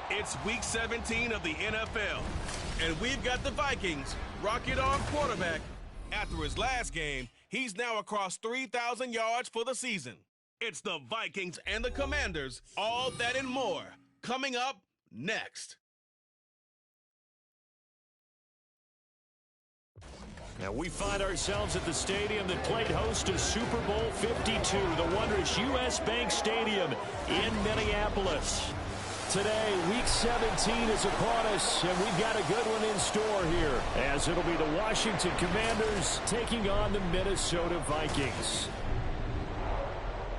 It's Week 17 of the NFL, and we've got the Vikings rocket on quarterback. After his last game, he's now across 3,000 yards for the season. It's the Vikings and the Commanders, all that and more, coming up next. Now we find ourselves at the stadium that played host to Super Bowl 52, the wondrous U.S. Bank Stadium in Minneapolis. Today, Week 17 is upon us, and we've got a good one in store here, as it'll be the Washington Commanders taking on the Minnesota Vikings.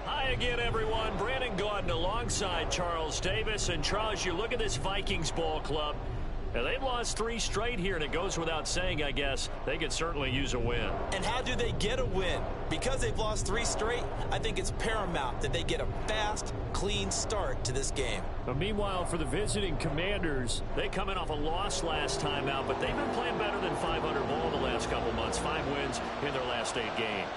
Hi again, everyone. Brandon Gaudin alongside Charles Davis. And Charles, you look at this Vikings ball club. Now, they've lost 3 straight here, and it goes without saying, I guess, they could certainly use a win. And how do they get a win? Because they've lost 3 straight, I think it's paramount that they get a fast, clean start to this game. But meanwhile, for the visiting Commanders, they come in off a loss last time out, but they've been playing better than 500 ball the last couple months. 5 wins in their last 8 games.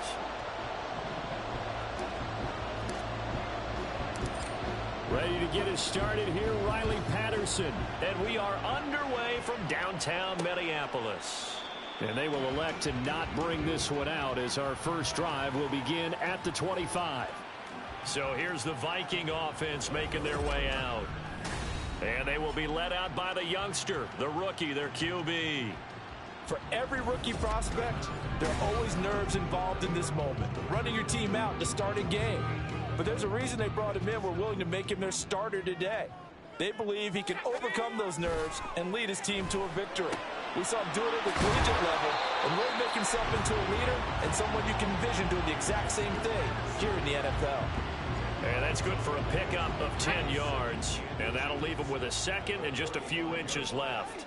Ready to get us started here, Riley Patterson. And we are underway from downtown Minneapolis. And they will elect to not bring this one out, as our first drive will begin at the 25. So here's the Viking offense making their way out. And they will be led out by the youngster, the rookie, their QB. For every rookie prospect, there are always nerves involved in this moment. Running your team out to start a game. But there's a reason they brought him in. We're willing to make him their starter today. They believe he can overcome those nerves and lead his team to a victory. We saw him do it at the collegiate level and really make himself into a leader and someone you can envision doing the exact same thing here in the NFL. And that's good for a pickup of 10 yards. And that'll leave him with a second and just a few inches left.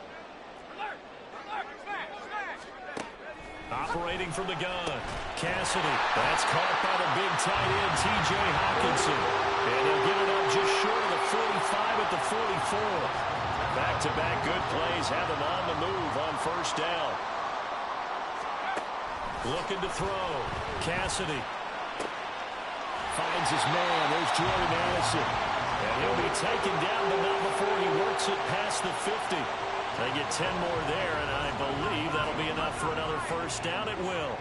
Operating from the gun, Cassidy. That's caught by the big tight end, T.J. Hawkinson. And he'll get it up just short of the 45 at the 44. Back-to-back good plays have them on the move on first down. Looking to throw. Cassidy finds his man. There's Jordan Addison. And he'll be taken down, but not before he works it past the 50. They get 10 more there, and I believe that'll be enough for another first down. It will.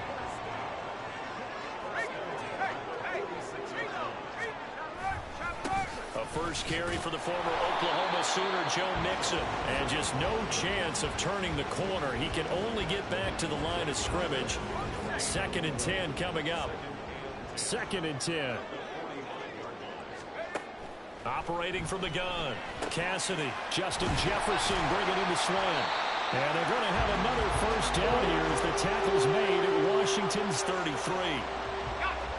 A first carry for the former Oklahoma Sooner, Joe Mixon. And just no chance of turning the corner. He can only get back to the line of scrimmage. 2nd and 10 coming up. 2nd and 10. Operating from the gun, Cassidy. Justin Jefferson bringing in the slant. And they're going to have another first down here as the tackle's made at Washington's 33.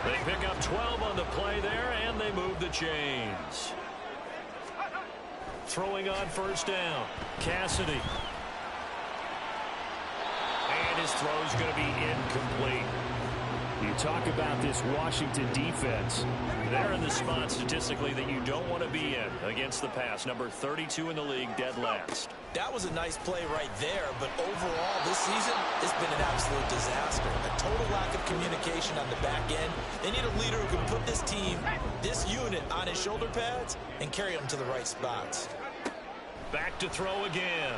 They pick up 12 on the play there, and they move the chains. Throwing on first down, Cassidy. And his throw's going to be incomplete. You talk about this Washington defense. They're in the spot statistically that you don't want to be in against the pass. Number 32 in the league, dead last. That was a nice play right there, but overall this season, it's been an absolute disaster. A total lack of communication on the back end. They need a leader who can put this team, this unit, on his shoulder pads and carry them to the right spots. Back to throw again.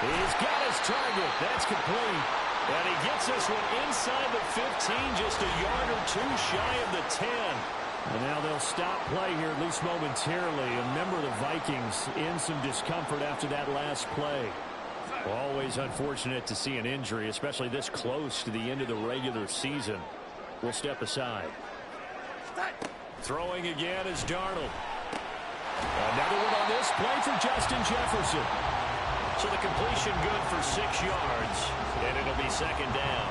He's got his target. That's complete. And he gets this one inside the 15, just a yard or 2 shy of the 10. And now they'll stop play here, at least momentarily. And remember, the Vikings in some discomfort after that last play. Always unfortunate to see an injury, especially this close to the end of the regular season. We'll step aside. Throwing again is Darnold. Another one on this play for Justin Jefferson. So the completion good for 6 yards, and it'll be 2nd down.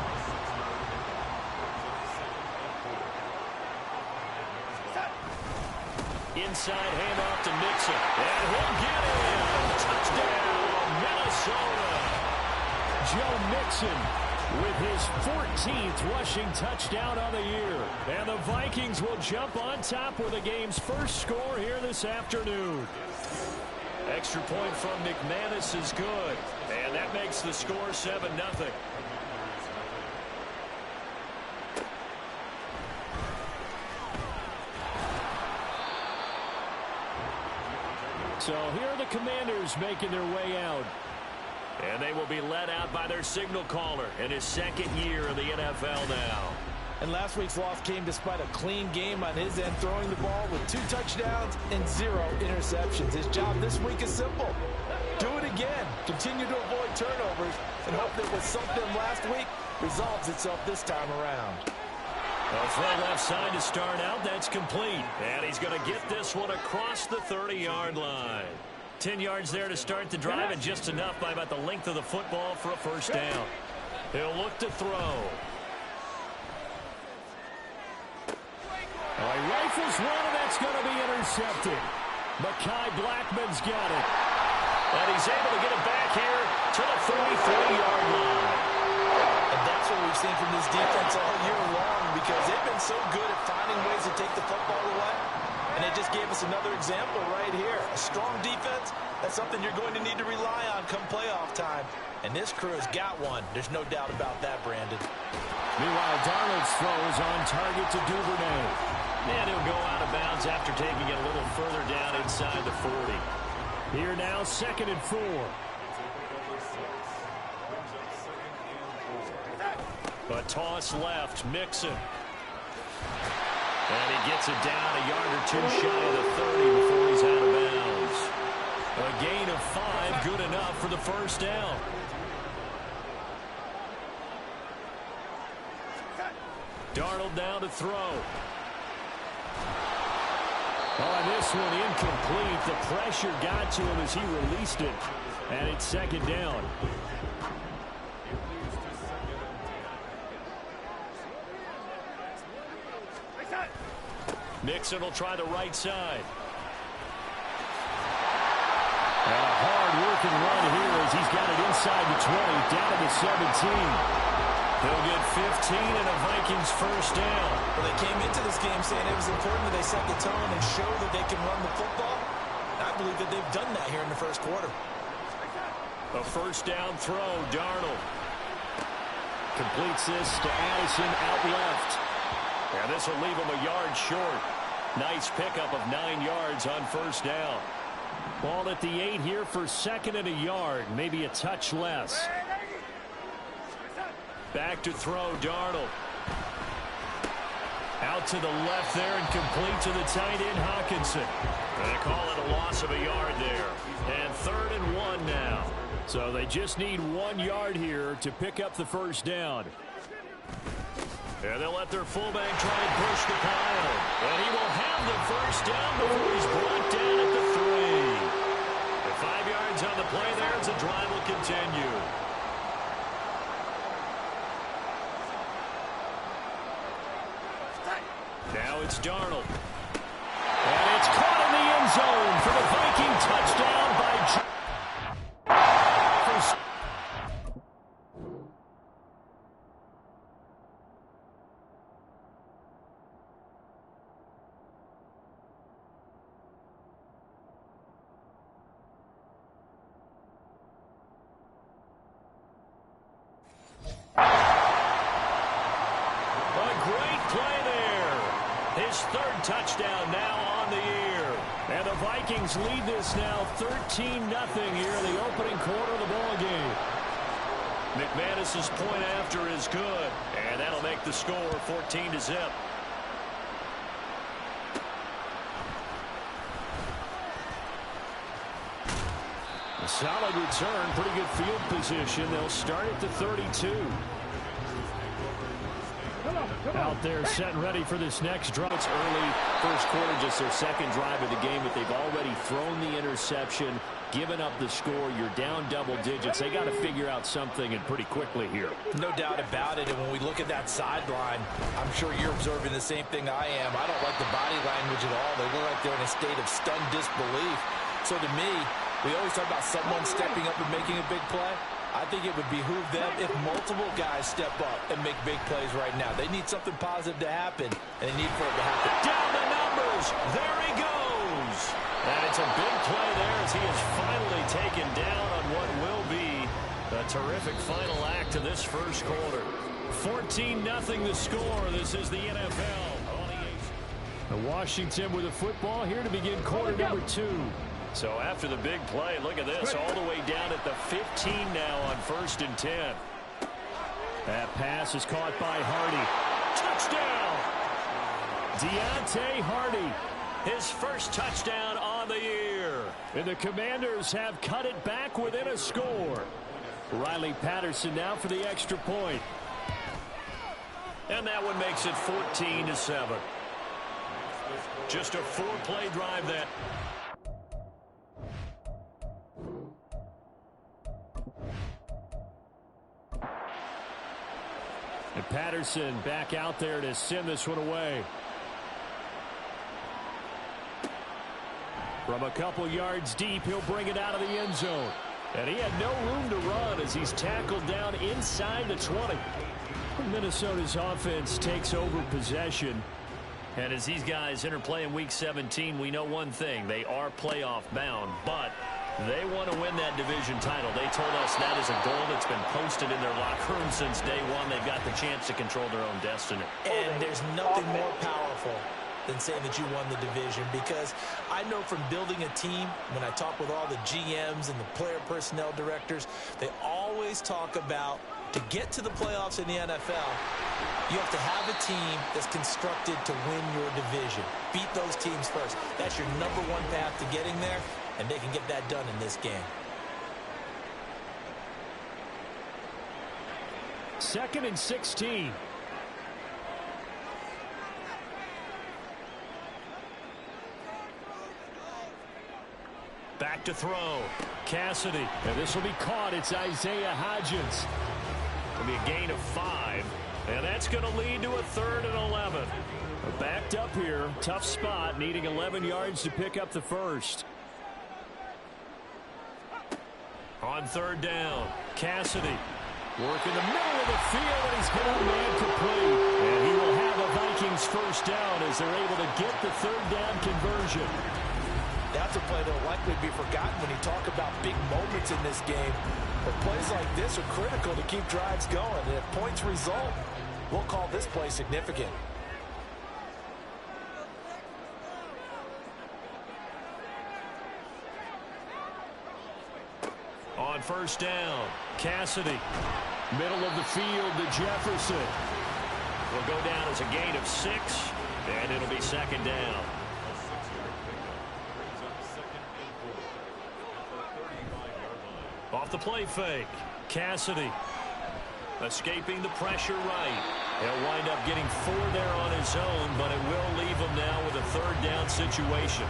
Inside handoff to Mixon, and he'll get in. Touchdown, Minnesota. Joe Mixon with his 14th rushing touchdown on the year. And the Vikings will jump on top with the game's first score here this afternoon. Extra point from McManus is good. And that makes the score 7-0. So here are the Commanders making their way out. And they will be led out by their signal caller in his second year in the NFL now. And last week's loss came despite a clean game on his end, throwing the ball with 2 touchdowns and 0 interceptions. His job this week is simple. Do it again. Continue to avoid turnovers and hope that what sunk them last week resolves itself this time around. A throw left side to start out. That's complete. And he's going to get this one across the 30-yard line. 10 yards there to start the drive, and just enough by about the length of the football for a first down. He'll look to throw. He rifles one, and that's going to be intercepted. Mekhi Blackman's got it. And he's able to get it back here to the 33-yard line. And that's what we've seen from this defense all year long, because they've been so good at finding ways to take the football away. And they just gave us another example right here. A strong defense, that's something you're going to need to rely on come playoff time. And this crew has got one. There's no doubt about that, Brandon. Meanwhile, Darnold's throw is on target to Duvernay. And he'll go out of bounds after taking it a little further down inside the 40. Here now, 2nd and 4. A toss left, Mixon. And he gets it down a yard or 2 shy of the 30 before he's out of bounds. A gain of 5, good enough for the first down. Darnold now to throw. On this one, incomplete. The pressure got to him as he released it. And it's 2nd down. Mixon will try the right side. And a hard-working run here as he's got it inside the 20, down to the 17. He'll get 15 and a Vikings first down. Well, they came into this game saying it was important that they set the tone and show that they can run the football. I believe that they've done that here in the first quarter. A first down throw, Darnold. Completes this to Addison out left. And this will leave him a yard short. Nice pickup of 9 yards on first down. Ball at the 8 here for 2nd and a yard. Maybe a touch less. Back to throw, Darnold. Out to the left there and complete to the tight end, Hawkinson. They call it a loss of a yard there. And 3rd and 1 now. So they just need 1 yard here to pick up the first down. And they'll let their fullback try and push the pile. And he will have the first down before he's brought down at the 3. The 5 yards on the play there as the drive will continue. Now it's Darnold. And it's caught in the end zone for the Viking touchdown by touchdown now on the year. And the Vikings lead this now 13-0 here in the opening quarter of the ball game. McManus's point after is good, and that'll make the score 14-0. A solid return, pretty good field position. They'll start at the 32. Out there set and ready for this next drive. It's early first quarter, just their second drive of the game, but they've already thrown the interception, given up the score. You're down double digits. They got to figure out something, and pretty quickly here. No doubt about it. And when we look at that sideline, I'm sure you're observing the same thing I am. I don't like the body language at all. They look like they're in a state of stunned disbelief. So to me, we always talk about someone stepping up and making a big play. I think it would behoove them if multiple guys step up and make big plays right now. They need something positive to happen, and they need for it to happen. Down the numbers. There he goes. And it's a big play there as he is finally taken down on what will be a terrific final act of this first quarter. 14-0 the score. This is the NFL. Washington with the football here to begin quarter number 2. So after the big play, look at this, all the way down at the 15 now on 1st and 10. That pass is caught by Hardy. Touchdown! Deontay Hardy, his first touchdown on the year. And the Commanders have cut it back within a score. Riley Patterson now for the extra point. And that one makes it 14-7. Just a 4-play drive then. And Patterson back out there to send this one away. From a couple yards deep, he'll bring it out of the end zone. And he had no room to run as he's tackled down inside the 20. Minnesota's offense takes over possession. And as these guys interplay in Week 17, we know one thing. They are playoff bound, but they want to win that division title. They told us that is a goal that's been posted in their locker room since day one. They've got the chance to control their own destiny. And there's nothing more powerful than saying that you won the division, because I know from building a team, when I talk with all the GMs and the player personnel directors, they always talk about, to get to the playoffs in the NFL, you have to have a team that's constructed to win your division. Beat those teams first. That's your number one path to getting there, and they can get that done in this game. 2nd and 16. Back to throw. Cassidy. And this will be caught. It's Isaiah Hodgins. It'll be a gain of 5. And that's going to lead to a 3rd and 11. Backed up here. Tough spot. Needing 11 yards to pick up the first. On 3rd down. Cassidy. Work in the middle of the field, and he's hit on man complete. And he will have a Vikings first down as they're able to get the 3rd down conversion. That's a play that will likely be forgotten when you talk about big moments in this game. But plays like this are critical to keep drives going. And if points result, we'll call this play significant. On 1st down, Cassidy. Middle of the field to Jefferson. Will go down as a gain of 6, and it'll be 2nd down. Off the play fake, Cassidy escaping the pressure right. He'll wind up getting 4 there on his own, but it will leave him now with a 3rd down situation.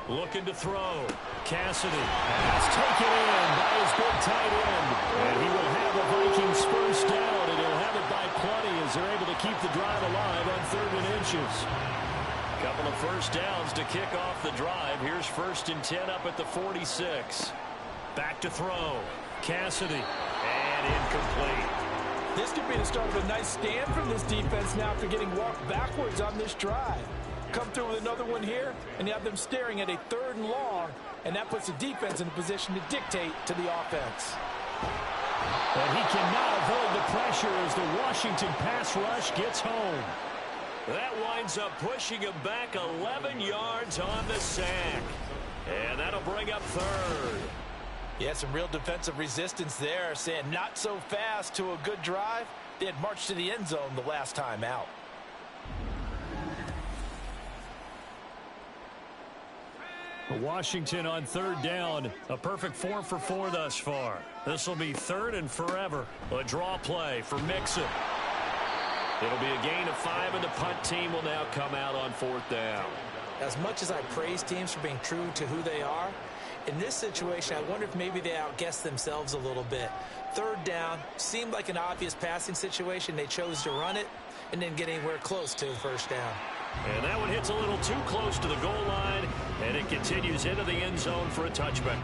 Looking to throw. Cassidy. That's taken in by his big tight end. And he will have a Vikings first down, and he'll have it by plenty as they're able to keep the drive alive on 3rd and inches. Couple of first downs to kick off the drive. Here's 1st and 10 up at the 46. Back to throw. Cassidy. And incomplete. This could be the start of a nice stand from this defense now after getting walked backwards on this drive. Come through with another one here, and you have them staring at a 3rd and long, and that puts the defense in a position to dictate to the offense. And he cannot avoid the pressure as the Washington pass rush gets home. That winds up pushing him back 11 yards on the sack. And that'll bring up 3rd. Yeah, some real defensive resistance there, saying not so fast to a good drive. They had marched to the end zone the last time out. Washington on 3rd down. A perfect 4 for 4 thus far. This will be 3rd and forever. A draw play for Mixon. It'll be a gain of 5, and the punt team will now come out on 4th down. As much as I praise teams for being true to who they are, in this situation, I wonder if maybe they outguessed themselves a little bit. 3rd down seemed like an obvious passing situation. They chose to run it and didn't get anywhere close to the first down. And that one hits a little too close to the goal line, and it continues into the end zone for a touchback.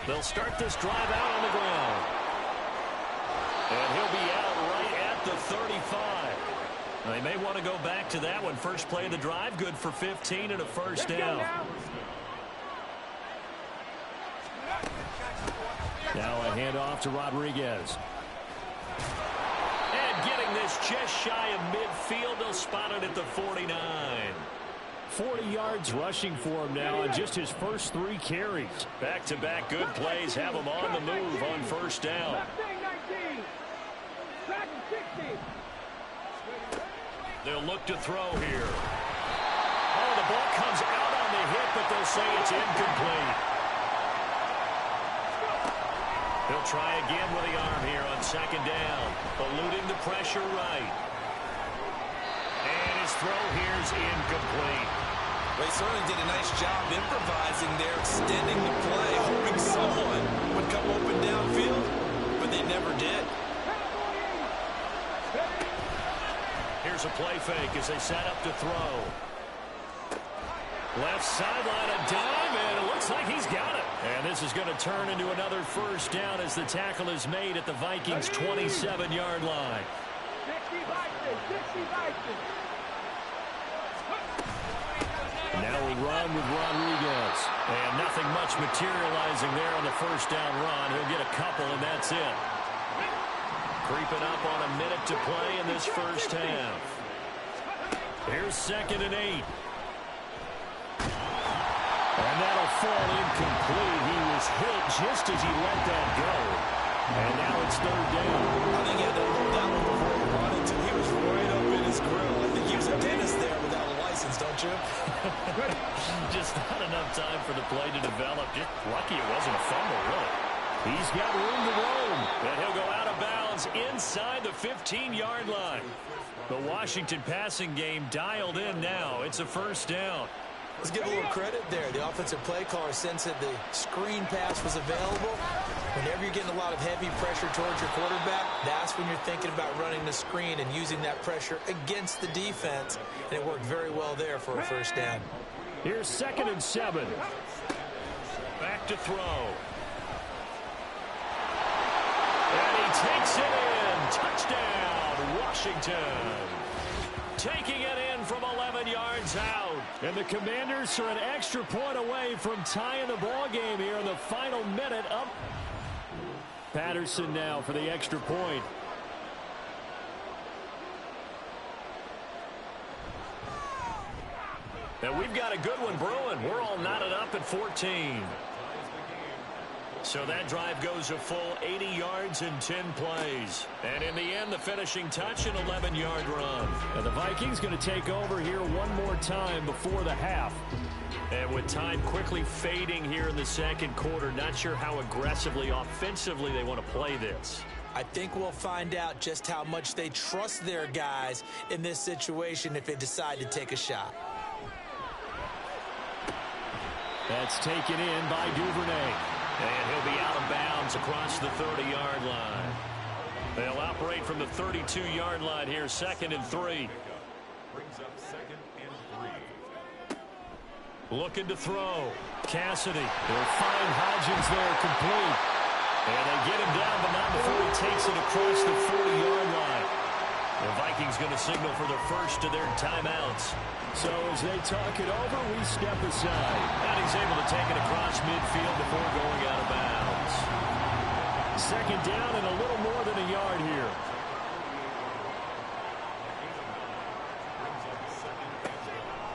They'll start this drive out on the ground. And he'll be out right at the 35. They may want to go back to that one. First play of the drive, good for 15 and a first down. Now a handoff to Rodriguez. And getting this just shy of midfield, they'll spot it at the 49. 40 yards rushing for him now on just his first 3 carries. Back-to-back good plays have him on the move on first down. They'll look to throw here. Oh, the ball comes out on the hit, but they'll say it's incomplete. He'll try again with the arm here on second down, eluding the pressure right. And his throw here's incomplete. They certainly did a nice job improvising there, extending the play, hoping someone would come open downfield, but they never did. Here's a play fake as they set up to throw. Left sideline, a dime, and it looks like he's got it. And this is going to turn into another first down as the tackle is made at the Vikings' 27-yard line. Now we run with Rodriguez. And nothing much materializing there on the first down run. He'll get a couple, and that's it. Creeping up on a minute to play in this first half. Here's 2nd and 8. And that'll fall incomplete. He was hit just as he let that go. And now it's 3rd down. I think he had to hold that one before he wanted to. He was right up in his grill. I think he was a dentist there without a license, don't you? Just not enough time for the play to develop. Just lucky it wasn't a fumble, really. He's got room to roam. And he'll go out of bounds inside the 15-yard line. The Washington passing game dialed in now. It's a first down. Let's give a little credit there. The offensive play caller sensed that the screen pass was available. Whenever you're getting a lot of heavy pressure towards your quarterback, that's when you're thinking about running the screen and using that pressure against the defense. And it worked very well there for a first down. Here's 2nd and 7. Back to throw. And he takes it in. Touchdown, Washington. Taking it in from 11 yards out. And the Commanders are an extra point away from tying the ball game here in the final minute up. Patterson now for the extra point. And we've got a good one brewing. We're all knotted up at 14. So that drive goes a full 80 yards in 10 plays. And in the end, the finishing touch, an 11-yard run. And the Vikings going to take over here one more time before the half. And with time quickly fading here in the second quarter, not sure how aggressively, offensively they want to play this. I think we'll find out just how much they trust their guys in this situation if they decide to take a shot. That's taken in by Duvernay. And he'll be out of bounds across the 30-yard line. They'll operate from the 32-yard line here, 2nd and 3. Brings up 2nd and 3. Looking to throw. Cassidy. They'll find Hodgins there complete. And they get him down, but not before he takes it across the 40-yard line. The Vikings going to signal for the first of their timeouts. So as they talk it over, we step aside. And he's able to take it across midfield before going out of bounds. 2nd down and a little more than a yard here.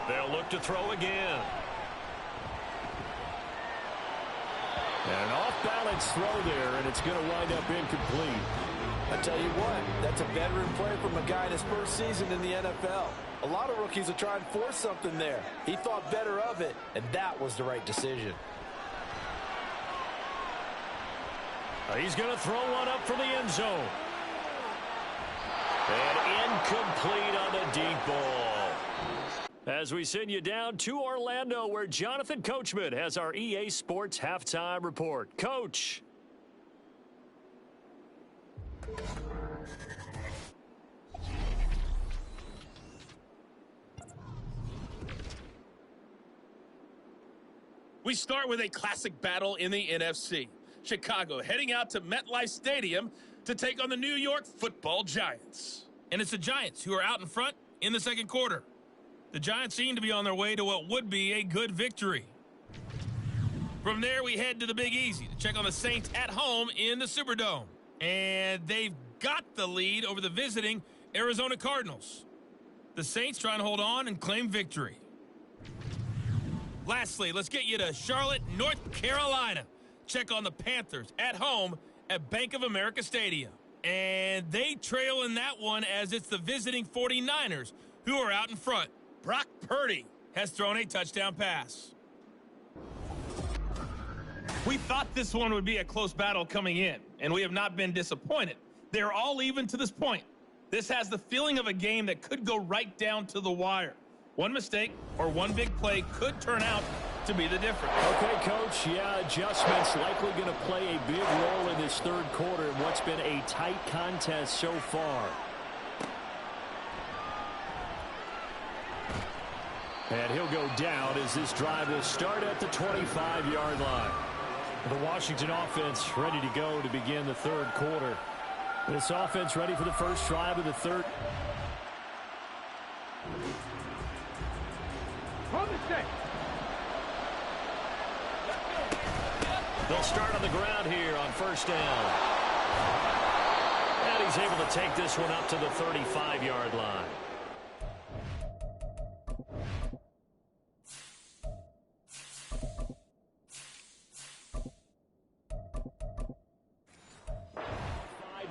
They'll look to throw again. And an off-balance throw there, and it's going to wind up incomplete. I tell you what, that's a veteran play from a guy in his first season in the NFL. A lot of rookies will try and force something there. He thought better of it, and that was the right decision. He's going to throw one up for the end zone. And incomplete on the deep ball. As we send you down to Orlando, where Jonathan Coachman has our EA Sports halftime report. Coach. We start with a classic battle in the NFC. Chicago heading out to MetLife Stadium to take on the New York Football Giants. And it's the Giants who are out in front in the second quarter. The Giants seem to be on their way to what would be a good victory. From there, we head to the Big Easy to check on the Saints at home in the Superdome. And they've got the lead over the visiting Arizona Cardinals. The Saints trying to hold on and claim victory. Lastly, let's get you to Charlotte, North Carolina. Check on the Panthers at home at Bank of America Stadium. And they trail in that one as it's the visiting 49ers who are out in front. Brock Purdy has thrown a touchdown pass. We thought this one would be a close battle coming in, and we have not been disappointed. They're all even to this point. This has the feeling of a game that could go right down to the wire. One mistake or one big play could turn out to be the difference. Okay, Coach. Yeah, adjustments likely going to play a big role in this third quarter in what's been a tight contest so far. And he'll go down as this drive will start at the 25-yard line. The Washington offense ready to go to begin the third quarter. This offense ready for the first drive of the third. They'll start on the ground here on first down. And he's able to take this one up to the 35-yard line.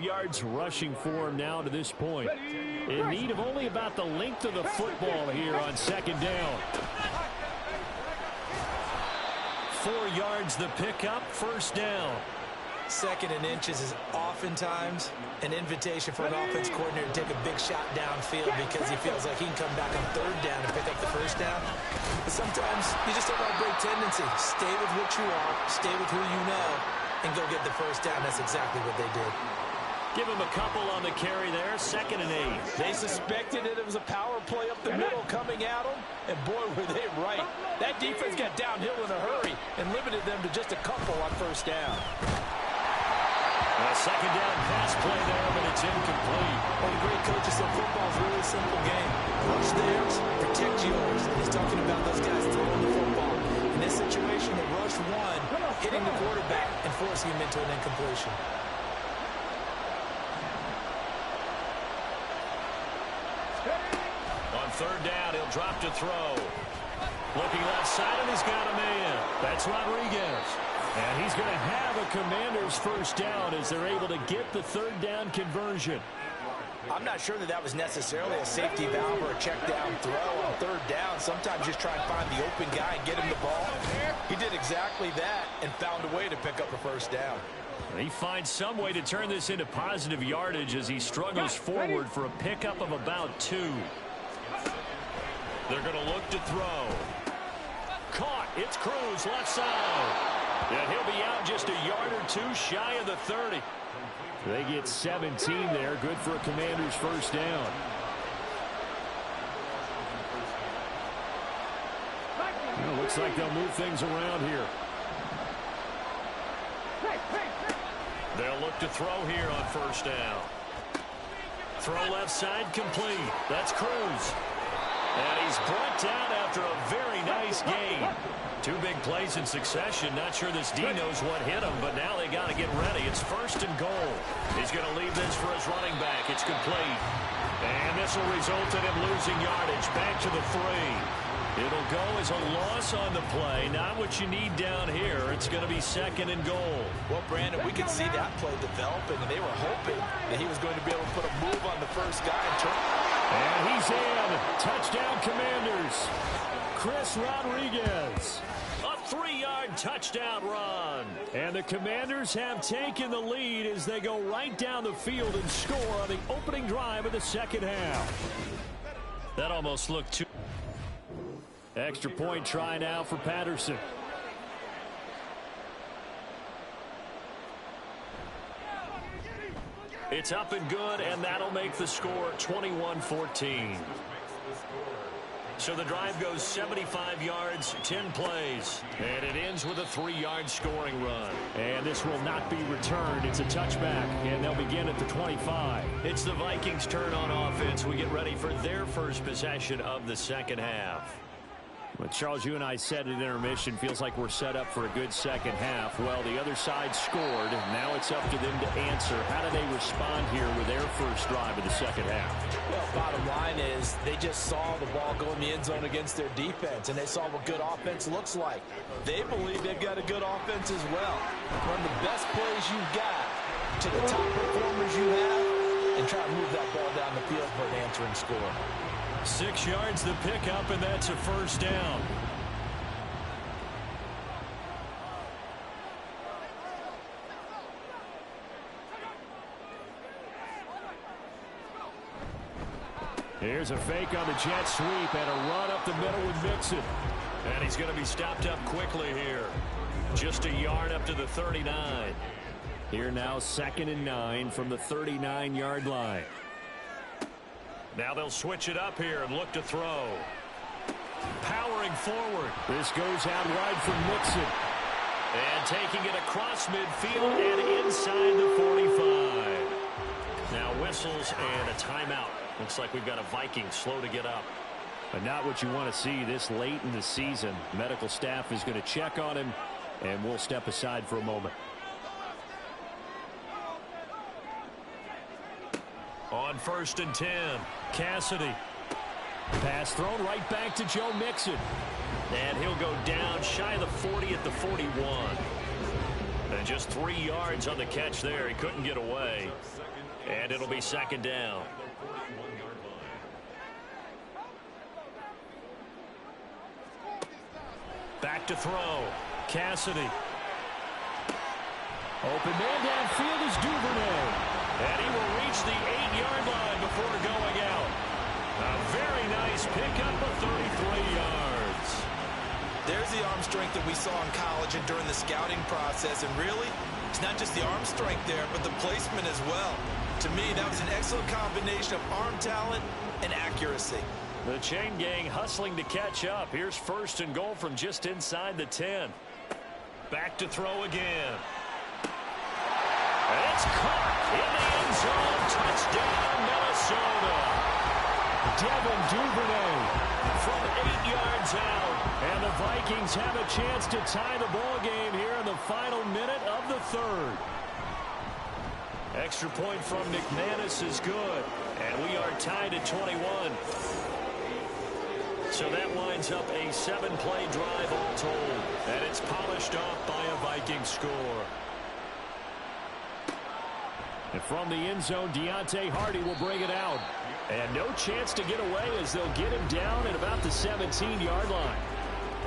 Yards rushing for him now to this point. In need of only about the length of the football here on second down. 4 yards the pickup, first down. Second and inches is oftentimes an invitation for an offense coordinator to take a big shot downfield because he feels like he can come back on third down and pick up the first down. But sometimes you just don't have a great tendency. Stay with what you are, stay with who you know, and go get the first down. That's exactly what they did. Give him a couple on the carry there, 2nd and 8. They suspected it was a power play up the middle coming at them, and boy, were they right. That defense got downhill in a hurry and limited them to just a couple on first down. A second down pass play there, but it's incomplete. Well, the great coaches said football is a really simple game. Rush theirs, protect yours. And he's talking about those guys throwing the football. In this situation, they rushed one, hitting the quarterback and forcing him into an incompletion. On third down, he'll drop to throw. Looking left side, and he's got a man. That's Rodriguez. And he's going to have a Commanders first down as they're able to get the third down conversion. I'm not sure that was necessarily a safety valve or a check down throw on third down. Sometimes just try and find the open guy and get him the ball. He did exactly that and found a way to pick up a first down. He finds some way to turn this into positive yardage as he struggles forward for a pickup of about 2. They're going to look to throw. Caught. It's Cruz, left side. And he'll be out just a yard or 2 shy of the 30. They get 17 there. Good for a Commander's first down. Well, looks like they'll move things around here. They'll look to throw here on first down. Throw left side complete. That's Cruz. And he's brought down after a very nice gain. 2 big plays in succession. Not sure this D knows what hit him, but now they got to get ready. It's 1st and goal. He's going to leave this for his running back. It's complete. And this will result in him losing yardage. Back to the 3. It'll go as a loss on the play. Not what you need down here. It's going to be 2nd and goal. Well, Brandon, we can see that play developing, and they were hoping that he was going to be able to put a move on the first guy and turn. And he's in. Touchdown, Commanders. Chris Rodriguez. A 3-yard touchdown run. And the Commanders have taken the lead as they go right down the field and score on the opening drive of the second half. That almost looked too... Extra point try now for Patterson. It's up and good, and that'll make the score 21-14. So the drive goes 75 yards, 10 plays, and it ends with a 3-yard scoring run. And this will not be returned. It's a touchback, and they'll begin at the 25. It's the Vikings' turn on offense. We get ready for their first possession of the second half. Well, Charles, you and I said at intermission, feels like we're set up for a good second half. Well, the other side scored. Now it's up to them to answer. How do they respond here with their first drive of the second half? Well, bottom line is they just saw the ball go in the end zone against their defense, and they saw what good offense looks like. They believe they've got a good offense as well. Run the best plays you've got to the top performers you have and try to move that ball down the field for an answering score. 6 yards the pickup, and that's a first down. Here's a fake on the jet sweep and a run up the middle with Mixon. And he's going to be stopped up quickly here. Just a yard up to the 39. Here now 2nd and 9 from the 39-yard line. Now they'll switch it up here and look to throw. Powering forward. This goes out wide for Mixon. And taking it across midfield and inside the 45. Now whistles and a timeout. Looks like we've got a Viking slow to get up. But not what you want to see this late in the season. Medical staff is going to check on him, and we'll step aside for a moment. On 1st and 10, Cassidy. Pass thrown right back to Joe Mixon. And he'll go down shy of the 40 at the 41. And just 3 yards on the catch there. He couldn't get away. And it'll be 2nd down. Back to throw. Cassidy. Open man downfield is Duvernay. And he will reach the 8-yard line before going out. A very nice pickup of 33 yards. There's the arm strength that we saw in college and during the scouting process. And really, it's not just the arm strength there, but the placement as well. To me, that was an excellent combination of arm talent and accuracy. The chain gang hustling to catch up. Here's 1st and goal from just inside the 10. Back to throw again. And it's caught in the end zone. Touchdown, Minnesota. Devin Duvernay from 8 yards out. And the Vikings have a chance to tie the ball game here in the final minute of the 3rd. Extra point from McManus is good. And we are tied at 21. So that winds up a 7-play drive all told. And it's polished off by a Viking score. And from the end zone, Deontay Hardy will bring it out. And no chance to get away as they'll get him down at about the 17-yard line.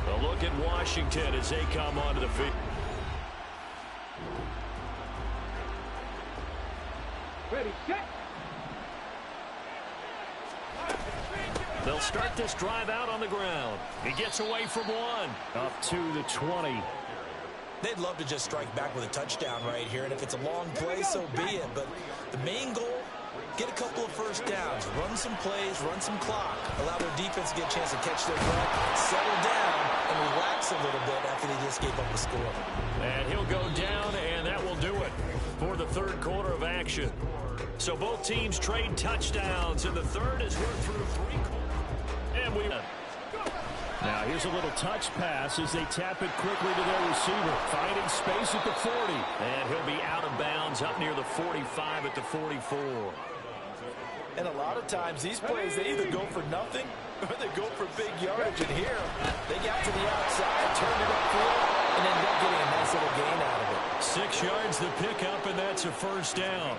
A look at Washington as they come onto the field. Ready, set. They'll start this drive out on the ground. He gets away from one. Up to the 20. They'd love to just strike back with a touchdown right here, and if it's a long play, so be it. But the main goal, get a couple of first downs, run some plays, run some clock, allow their defense to get a chance to catch their breath, settle down, and relax a little bit after they just gave up the score. And he'll go down, and that will do it for the 3rd quarter of action. So both teams trade touchdowns, and the 3rd as we're through 3 quarters. And we... Now here's a little touch pass as they tap it quickly to their receiver. Finding space at the 40. And he'll be out of bounds up near the 45 at the 44. And a lot of times these plays, they either go for nothing or they go for big yardage. And here, they got to the outside, turned it upfield, and ended up getting a nice little gain out of it. 6 yards the pickup, and that's a first down.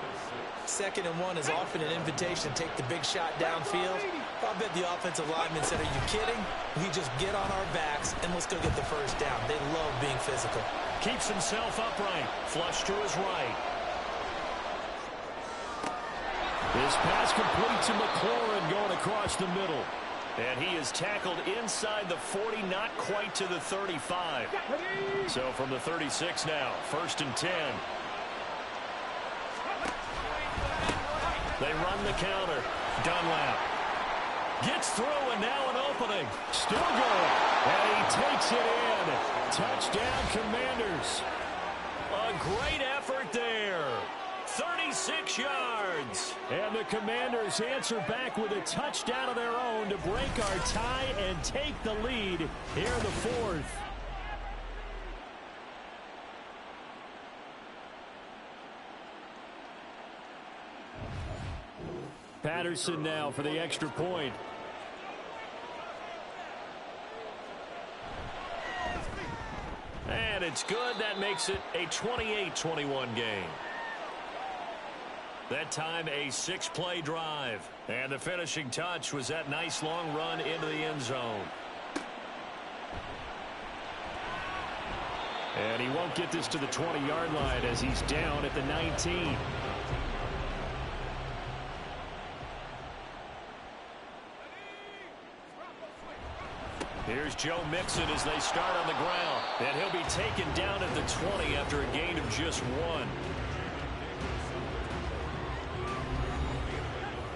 2nd and 1 is often an invitation to take the big shot downfield. I bet the offensive lineman said, are you kidding? We just get on our backs and let's go get the first down. They love being physical. Keeps himself upright. Flush to his right. This pass complete to McLaurin going across the middle. And he is tackled inside the 40, not quite to the 35. So from the 36 now, 1st and 10. They run the counter. Dunlap gets through, and now an opening. Still going. And he takes it in. Touchdown, Commanders. A great effort there. 36 yards. And the Commanders answer back with a touchdown of their own to break our tie and take the lead here in the fourth. Patterson now for the extra point. And it's good. That makes it a 28-21 game. That time a 6-play drive. And the finishing touch was that nice long run into the end zone. And he won't get this to the 20-yard line as he's down at the 19. Here's Joe Mixon as they start on the ground. And he'll be taken down at the 20 after a gain of just 1.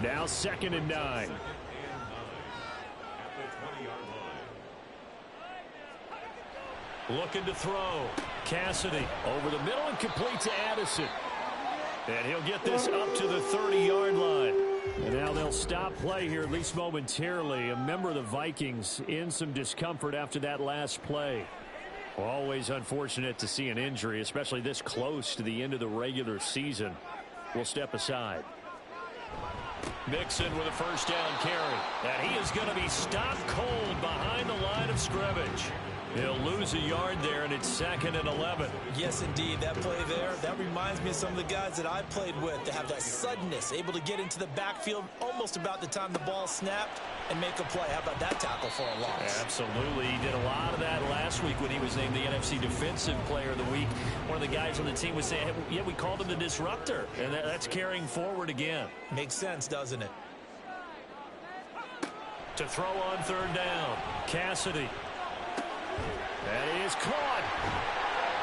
Now 2nd and 9. Looking to throw. Cassidy over the middle and complete to Addison. And he'll get this up to the 30-yard line. And now they'll stop play here, at least momentarily. A member of the Vikings in some discomfort after that last play. Always unfortunate to see an injury, especially this close to the end of the regular season. We'll step aside. Mixon with a first down carry. And he is going to be stopped cold behind the line of scrimmage. He'll lose a yard there, and it's 2nd and 11. Yes, indeed. That play there, that reminds me of some of the guys that I played with. They have that suddenness, able to get into the backfield almost about the time the ball snapped and make a play. How about that tackle for a loss? Absolutely. He did a lot of that last week when he was named the NFC Defensive Player of the Week. One of the guys on the team was saying, hey, yeah, we called him the disruptor, and that's carrying forward again. Makes sense, doesn't it? To throw on 3rd down, Cassidy. And he is caught.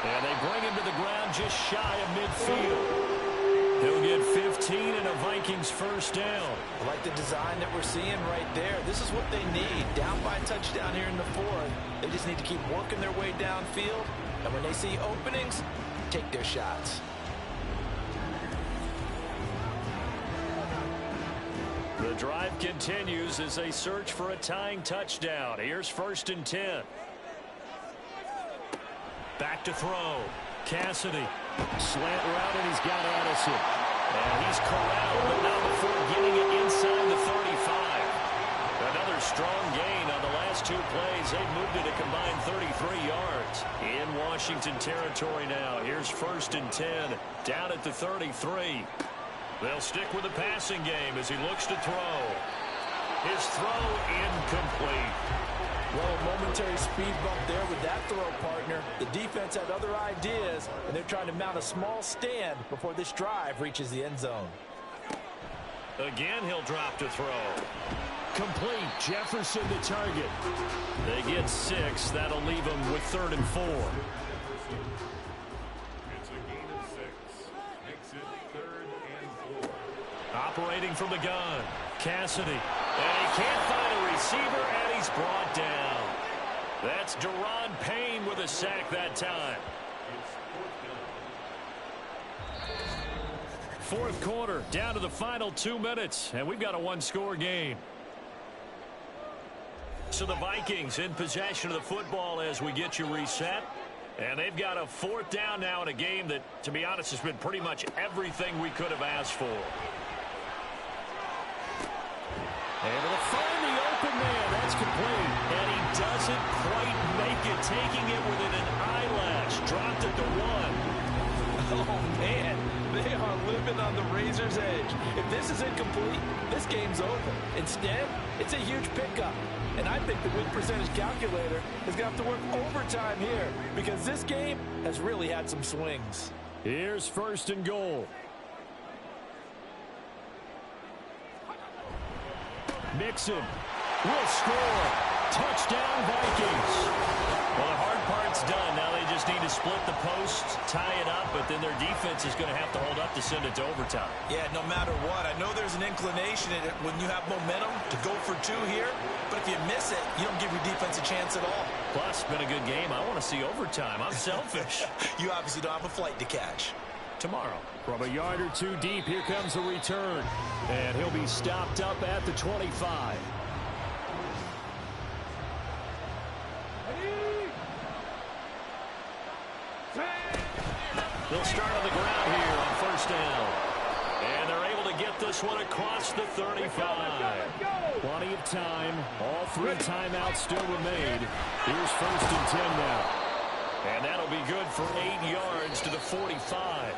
And they bring him to the ground just shy of midfield. He'll get 15 and a Vikings first down. I like the design that we're seeing right there. This is what they need. Down by a touchdown here in the 4th. They just need to keep working their way downfield. And when they see openings, take their shots. The drive continues as they search for a tying touchdown. Here's 1st and 10. Back to throw. Cassidy. Slant route, and he's got Addison. And he's corralled, but not before getting it inside the 35. Another strong gain on the last 2 plays. They've moved it a combined 33 yards. In Washington territory now. Here's 1st and 10. Down at the 33. They'll stick with the passing game as he looks to throw. His throw incomplete. Well, a momentary speed bump there with that throw, partner. The defense had other ideas, and they're trying to mount a small stand before this drive reaches the end zone. Again, he'll drop to throw. Complete. Jefferson the target. They get 6. That'll leave them with 3rd and 4. It's a gain of 6. Makes it 3rd and 4. Operating from the gun. Cassidy. And he can't find a receiver, and he's brought down. That's Deron Payne with a sack that time. Fourth quarter, down to the final 2 minutes, and we've got a 1-score game. So the Vikings in possession of the football as we get you reset. And they've got a 4th down now in a game that, to be honest, has been pretty much everything we could have asked for. Able to find the open man. That's complete. And he doesn't quite make it, taking it within an eyelash. Dropped at the 1. Oh, man. They are living on the razor's edge. If this is incomplete, this game's over. Instead, it's a huge pickup. And I think the win percentage calculator is going to have to work overtime here because this game has really had some swings. Here's 1st and goal. Mixon will score. Touchdown, Vikings. Well, the hard part's done. Now they just need to split the posts, tie it up, but then their defense is going to have to hold up to send it to overtime. Yeah, no matter what. I know there's an inclination in it when you have momentum to go for two here, but if you miss it, you don't give your defense a chance at all. Plus, been a good game. I want to see overtime. I'm selfish. You obviously don't have a flight to catch. Tomorrow. From a yard or two deep, here comes the return. And he'll be stopped up at the 25. They'll start on the ground here on first down. And they're able to get this one across the 35. Plenty of time. All three timeouts still remain. Here's first and 10 now. And that'll be good for 8 yards to the 45.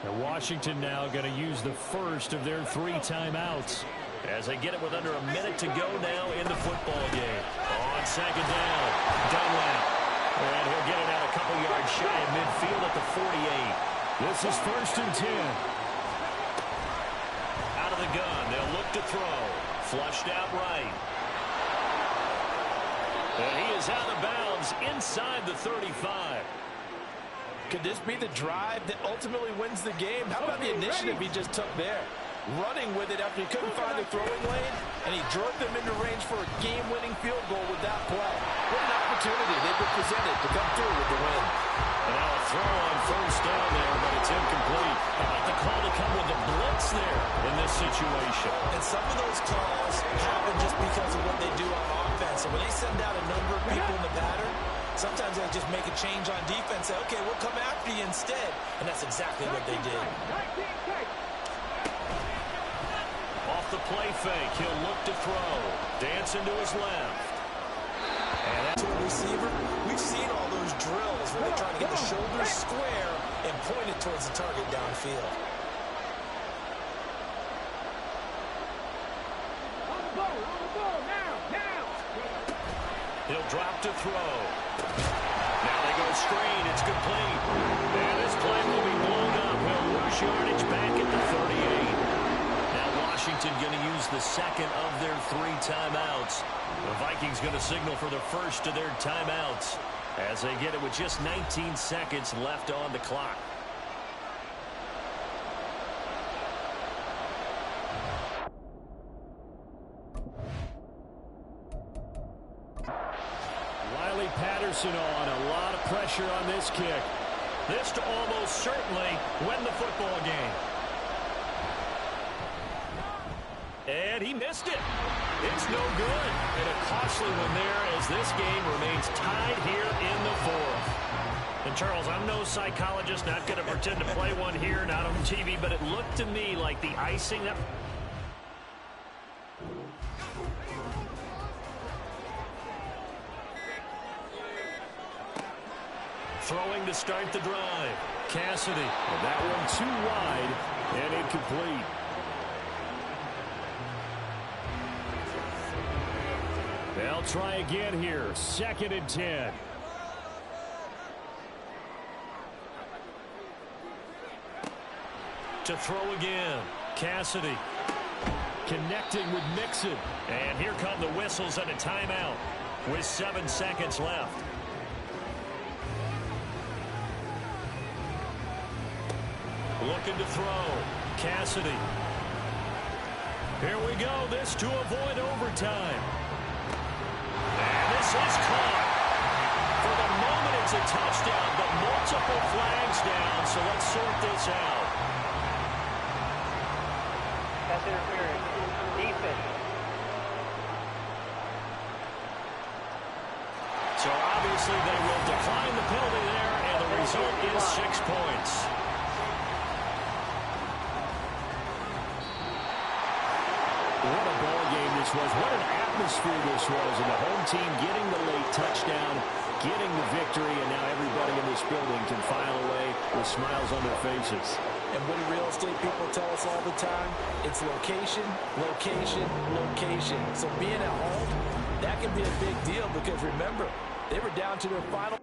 And Washington now going to use the first of their 3 timeouts. As they get it with under a minute to go now in the football game. On second down, Dunlap. And he'll get it out a couple yards shy of midfield at the 48. This is first and 10. Out of the gun, they'll look to throw. Flushed out right. And he is out of bounds inside the 35. Could this be the drive that ultimately wins the game? How about the initiative he just took there? Running with it after he couldn't find the throwing lane, and he drove them into range for a game-winning field goal with that play. What an opportunity they've been presented to come through with the win. And now a throw on first down there, but it's incomplete. How about the call to come with the blitz there in this situation? And some of those calls happen just because of what they do on offense. So when they send out a number of people in the pattern, sometimes they just make a change on defense, say, okay, we'll come after you instead. And that's exactly what they did. Off the play fake, he'll look to throw. Dancing to his left. And to a receiver, we've seen all those drills where they're trying to get the shoulders square and point it towards the target downfield. On the ball, now. He'll drop to throw. Now they go screen. It's complete. And this play will be blown up. He'll lose yardage back at the 38. Now Washington going to use the second of their 3 timeouts. The Vikings going to signal for the first of their timeouts as they get it with just 19 seconds left on the clock. Riley Patterson on. A lot of pressure on this kick. This to almost certainly win the football game. And he missed it. It's no good. And a costly one there as this game remains tied here in the 4th. And, Charles, I'm no psychologist, not going to pretend to play one here, not on TV, but it looked to me like the icing up. Throwing to start the drive. Cassidy. And that one too wide and incomplete. They'll try again here. 2nd and 10. To throw again. Cassidy. Connecting with Mixon. And here come the whistles and a timeout with 7 seconds left. Looking to throw. Cassidy. Here we go. This to avoid overtime. And this is caught. For the moment, it's a touchdown, but multiple flags down, so let's sort this out. Pass interference. Defense. So obviously they will decline the penalty there, and the result is 6 points. What a ball game this was. What an atmosphere this was. And the home team getting the late touchdown, getting the victory, and now everybody in this building can file away with smiles on their faces. And what do real estate people tell us all the time? It's location, location, location. So being at home, that can be a big deal because remember, they were down to their final